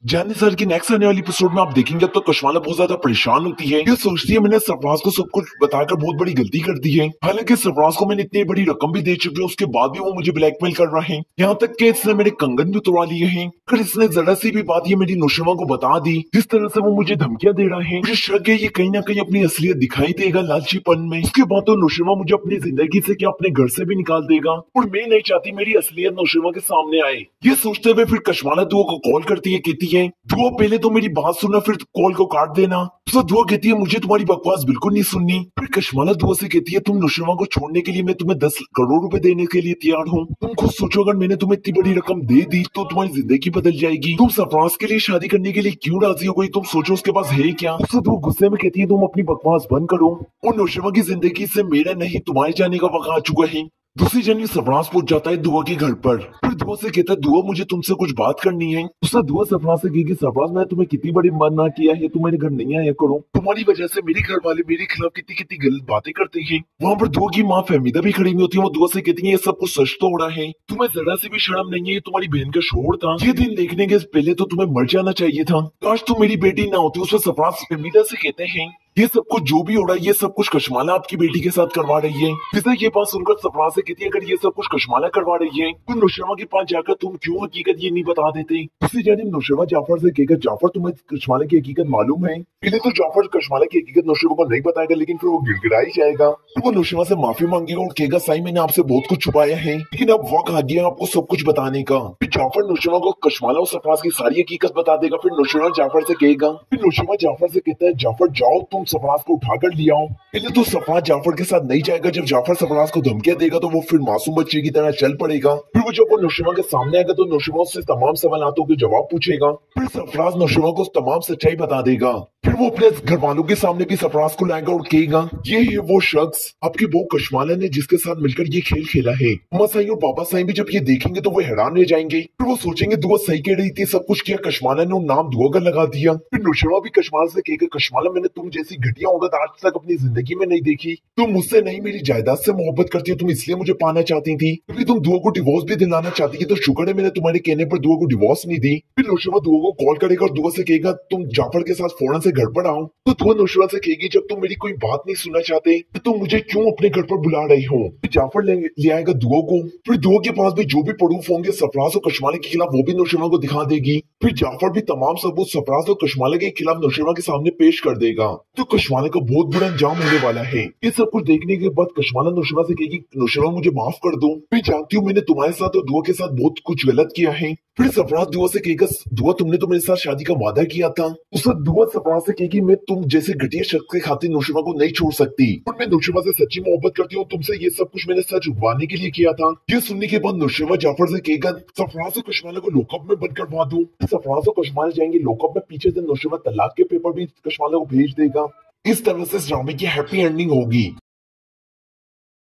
जाने सर की नेक्स्ट आने वाली एपिसोड में आप देखेंगे तो कशमाला बहुत ज्यादा परेशान होती है। ये सोचती है मैंने सरफराज को सब कुछ बताकर बहुत बड़ी गलती कर दी है। हालांकि सरफराज को मैंने इतनी बड़ी रकम भी दे चुकी है, उसके बाद भी वो मुझे ब्लैकमेल कर रहा है। यहाँ तक कि इसने मेरे कंगन भी तोड़ा लिए हैं। अगर इसने जरा सी भी बात ये मेरी नुशरमा को बता दी, जिस तरह से वो मुझे धमकियां दे रहा है, मुझे शक है ये कहीं ना कहीं अपनी असलियत दिखाई देगा लालचीपन में। उसके बाद तो नुशरमा मुझे अपनी जिंदगी से क्या अपने घर से भी निकाल देगा और मैं नहीं चाहती मेरी असलियत नुशरमा के सामने आए। ये सोचते हुए फिर कशमाला दुआ को कॉल करती है, कहती है दुआ पहले तो मेरी बात सुनना, फिर कॉल को काट देना। तो दुआ कहती है मुझे तुम्हारी बकवास बिल्कुल नहीं सुननी। फिर कशमाला दुआ से कहती है तुम नुशरमा को छोड़ने के लिए मैं तुम्हें 10 करोड़ रुपए देने के लिए तैयार हूँ। तुम खुद सोचो अगर मैंने तुम्हें इतनी बड़ी रकम दे दी तो तुम्हारी जिंदगी बदल जाएगी। तुम सरफराज के लिए शादी करने के लिए क्यों राजी हो गई? तुम सोचो उसके पास है क्या? उससे दुआ गुस्से में कहती है तुम अपनी बकवास बंद करो और नुशरमा की जिंदगी से मेरा नहीं तुम्हारे जाने का वक्त आ चुका है। दूसरी जनी सरफराज पहुंच जाता है दुआ के घर पर। फिर दुआ से कहता है दुआ मुझे तुमसे कुछ बात करनी है। उसने दुआ सरफराज से कही कि सरफराज मैं तुम्हें कितनी बड़ी मना किया है, तुम मेरे घर नहीं आया करो। तुम्हारी वजह से मेरे घर वाले मेरे खिलाफ कितनी कितनी गलत बातें करते हैं। वहाँ पर दुआ की माँ फहमीदा भी खड़ी हुई होती है। वो दुआ से कहती है ये सब कुछ सच तो हो रहा है, तुम्हें जरा सी भी शर्म नहीं है, ये तुम्हारी बहन का शोर था। ये दिन देखने के पहले तो तुम्हें मर जाना चाहिए था, काश तुम मेरी बेटी ना होती। उसमें सरफराज फहमीदा से कहते हैं ये सब कुछ जो भी हो रहा है ये सब कुछ कशमाला आपकी बेटी के साथ करवा रही है। फिजा ये बात सुनकर सरफराज से कहती है अगर ये सब कुछ कशमाला करवा रही है तो नुशरमा के पास जाकर तुम क्यों हकीकत ये नहीं बता देते? उसी जानिब नुशरमा जाफर से कहकर जाफर तुम्हें कशमाला की हकीकत मालूम है? पहले तो जाफर कशमाला की हकीकत नुशरमा को नहीं बताएगा, लेकिन फिर वो गिड़गिड़ा ही जाएगा। फिर वो नुशरमा से माफी मांगेगा और कहेगा साई मैंने आपसे बहुत कुछ छुपाया है, लेकिन अब वक्त आ गया आपको सब कुछ बताने का। फिर जाफर नुशरमा को कशमाला और सरफराज की सारी हकीकत बता देगा। फिर नुशरमा जाफर से कहेगा, फिर नुशरमा जाफर से कहता है जाफर जाओ तुम सरफराज को उठा कर लिया हो। पहले तो सरफराज जाफर के साथ नहीं जाएगा। जब जाफर सरफराज को धमकियां देगा तो वो फिर मासूम बच्चे की तरह चल पड़ेगा। फिर वो जब वो नुशरमा के सामने आएगा तो नुशरमा उससे तमाम सवालों के जवाब पूछेगा। फिर सरफराज नुशरमा को तमाम सच्चाई बता देगा। फिर वो अपने घर वालों के सामने भी सरफराज को लाएगा और कहेगा ये है वो शख्स आपकी बहू कशमाला ने जिसके साथ मिलकर ये खेल खेला है। अम्मा साईं और बाबा साईं भी जब ये देखेंगे तो वो हैरान रह जाएंगे। फिर वो सोचेंगे दुआ सही कह रही थी, सब कुछ किया कशमाला ने, नाम दुआ का लगा दिया। फिर नुशरमा भी कशमाला से कहेगा कशमाला मैंने तुम जैसी घटिया औरत आज तक अपनी जिंदगी में नहीं देखी। तुम मुझसे नहीं मेरी जायदाद से मोहब्बत करती हो, तुम इसलिए मुझे पाना चाहती थी, क्योंकि तुम दुआ को डिवोर्स भी दिलाना चाहती थी, तो शुक्र है मैंने तुम्हारे कहने पर दुआ को डिवोर्स नहीं दी। फिर नुशरमा दुआ को कॉल करेगा और दुआ से कहेगा तुम जाफर के साथ फौरन से घर पर आओ। तो दुआ नुशरमा से कहेगी जब तुम मेरी कोई बात नहीं सुनना चाहते तो तुम मुझे क्यों अपने घर पर बुला रही हो? जाफर ले आएगा दुआ को। फिर दुआ के पास भी जो भी प्रूफ होंगे सरफराज और कशमाला के खिलाफ वो भी नुशरमा को दिखा देगी। फिर जाफर भी तमाम सबूत सरफराज और कशमाला के खिलाफ नुशरमा के सामने पेश कर देगा। तो कशमाला का बहुत बुरा अंजाम होने वाला है। ये सब कुछ देखने के बाद कशमाला नुशरमा से कहेगी नुशरमा मुझे माफ कर दो, मैं जानती हूँ मैंने तुम्हारे साथ और दुआ के साथ बहुत कुछ गलत किया है। फिर सरफराज दुआ से कहेगा दुआ तुमने तो मेरे साथ शादी का वादा किया था। उससे दुआ सरफराज से कहेगी मैं तुम जैसे घटिया शख्स के खातिर नुशरमा को नहीं छोड़ सकती और मैं नुशरमा से सच्ची मोहब्बत करती हूँ, तुमसे ये सब कुछ मैंने सच उगवाने के लिए किया था। ये सुनने के बाद नुशरमा जाफर से कहेगा सरफराज और कशमाला को लॉकअप में बंद करवा दूं। सरफराज और कशमाला जाएंगे लॉकअप में, पीछे से नुशरमा तलाक के पेपर भी कशमाला को भेज देगा। इस तरह से इस ड्रामे की हैप्पी एंडिंग होगी।